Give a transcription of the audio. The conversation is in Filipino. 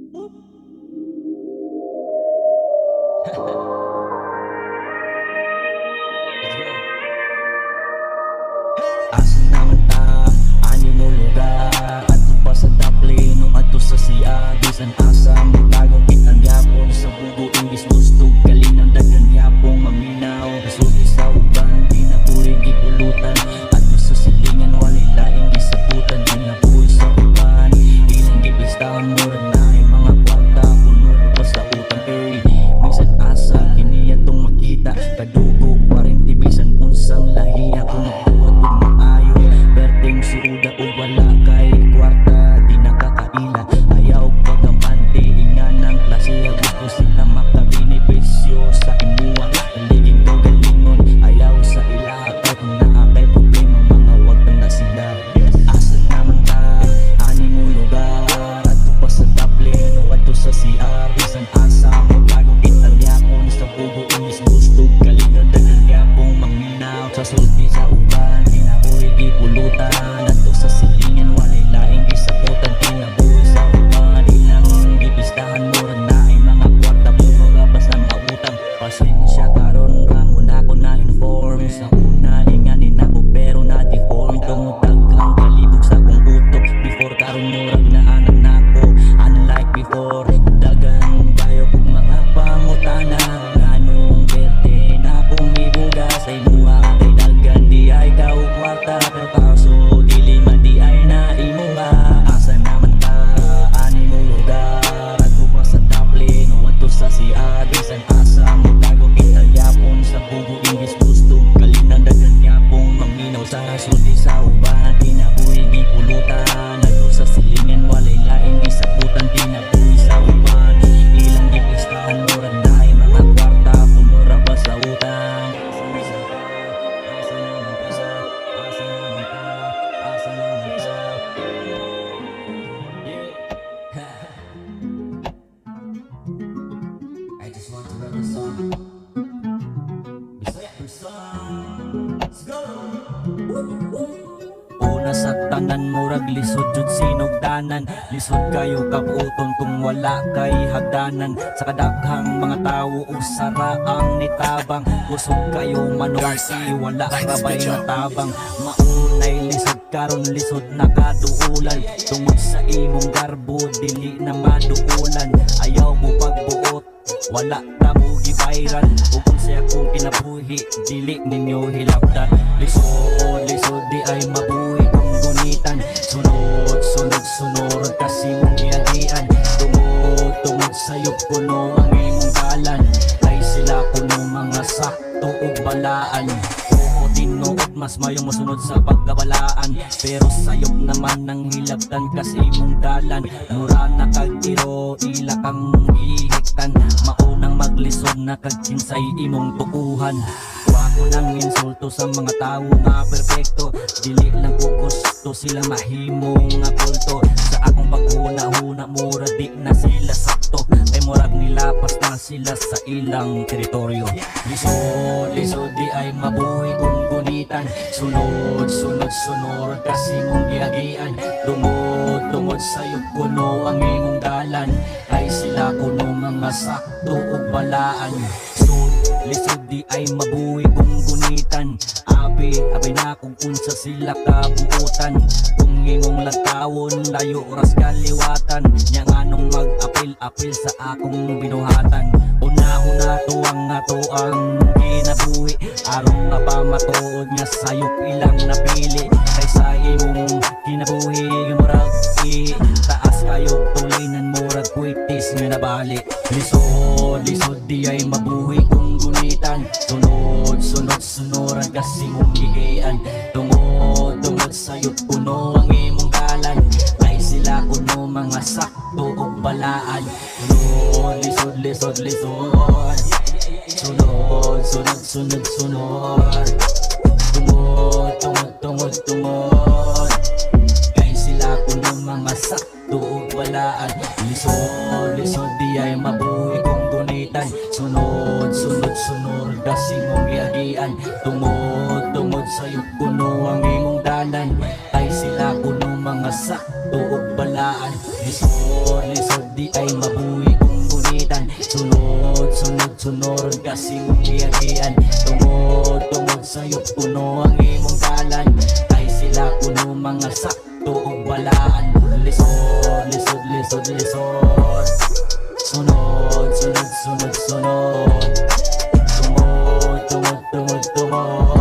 Asa naman ta, ani mo lugar at pa sa daplin nung ato sa siya bisan asa mo bagong kitang yapon sa bugo imbis gusto galing ng dagan yapong maminaw kasugi sa uban di na puri gipulutan at sa silingan walay laing gisabutan di na buhay sa uban ilang gipistahan mo rin na ay mga kwarta puno pa sa utang bisan asa kini atong makita kadugo pa rin di bisan unsang lahiya kung nagbuhat ug maayo perting suuda o wala kay kwarta di nakakaila ayaw pagkampante inga ng klase gusto sila makabenepisyo sa imuha naliging daw galingon ayaw sa ilaha kahit naa kay problema mga wag na sila asa naman ta ani mo lugar ato pa sa daplin o ato sa CR bisan asa mo bagong italyapon sa bugo inis gusto galingon dagan yapong manminaw sa sulti sa uban di na buhay gipulutan ato sa silingan walay laing gisabutan kinabuhi sa uban ilang gipistahan mo rin na ay mga kwarta bumura pa sa mga utang pasensya karon ramo na ko na inform sa una inganin ako pero na deform tungutag lang kalibog sa kong utok before karon murag na anak na ko unlike before dagan kayo kung mga pangutana nganong berte na kong ibuga sa imuha kay dagan di ay kao kwarta pero kaso dili man di ay na imuha asa naman ta ani mo lugar ato pa sa daplin o ato sa CR bisan asa mo tago italyapon sa bugo imbis gusto kalinang dagan yapong maminaw sa sulti sa uban kinabuhi gipulutan ato sa silingan walay laing gisabutan kinabuhi sa uban ilang gipistahan mo rin na ay mga kwarta pumura pa sa utang I just want to rap the song. Bisaya person. Let's go. Una sa tanan murag lisod jud sinugdanan lisod kayo kapuuton kung wala kay hagdanan sa kadaghang mga tawo usara ang nitabang usog kayo manungsi wala kabay na tabang maunay lisod karon lisod nakaduulan tungod sa imong garbo dili na maduulan ayaw mo pagbuot wala na mo gibayran ug unsay akong kinabuhi dili ninyo hilabdan lisod lisod di ay mabuhi kung gunitan sunod sunod sunod kasi mong iyagian tungod tungod sayop kuno ang imong galan ay sila kuno mga sakto ug balaan tinuod mas mayo mosunod sa pagkabalaan pero sayop naman ng hilabtan kasi mong dalan mura na kagtiro ila kang ihiktan maunang maglisod na kagkinsay imong tukuhan wako nang insulto sa mga tawo nga perfecto dili lang ko gusto sila mahimong nga kulto sa akong paghuna-huna mura di na sila sakto kay murag nilapas na sila sa ilang teritoryo lisod lisod di ay mabuhi kung gunitan sunod sunod sunod kasi mong giagian tungod tungod sayop kuno ang imong dalan ay sila kuno mga sakto ug balaan lisod di ay mabuhi kung gunitan abi abi na kung unsa sila kabuutan kung imong lagtawon layo ras kaliwatan nya nganong mag-apil-apil sa akong binuhatan unahon nato ang kinabuhi aron mapamatuod nya sayop ilang napili kaysa imong kinabuhi murag taas kayo tulinan murag kuitis nga nabali lisod lisod di ay mabuhi kung gunitan sunod sunod sunuran kasi mong gigian tungod tungod sayop kuno ang imong dalan ay sila kuno mga sakto ug balaan lisod lisod lisod sunod sunod sunod sunod tungod tungod tungod tungod kay sila kuno mga sakto ug balaan lisod lisod di ay mabuhi kung gunitan sunod sunod sunod kasi mong giagian tungod tungod sayop kuno ang imong dalan ay sila kuno mga sakto ug balaan lisod lisod di kay mabuhi kong gulitan. Sunod, sunod, sunod kasi mong giyagian. Tungod, tungod sa'yo puno ang imong dalan. Kay sila kuno mga sakto o balaan. Lisod, lisod, lisod, lisod. Sunod, sunod, sunod, sunod. Tungod, tungod, tungod, tungod.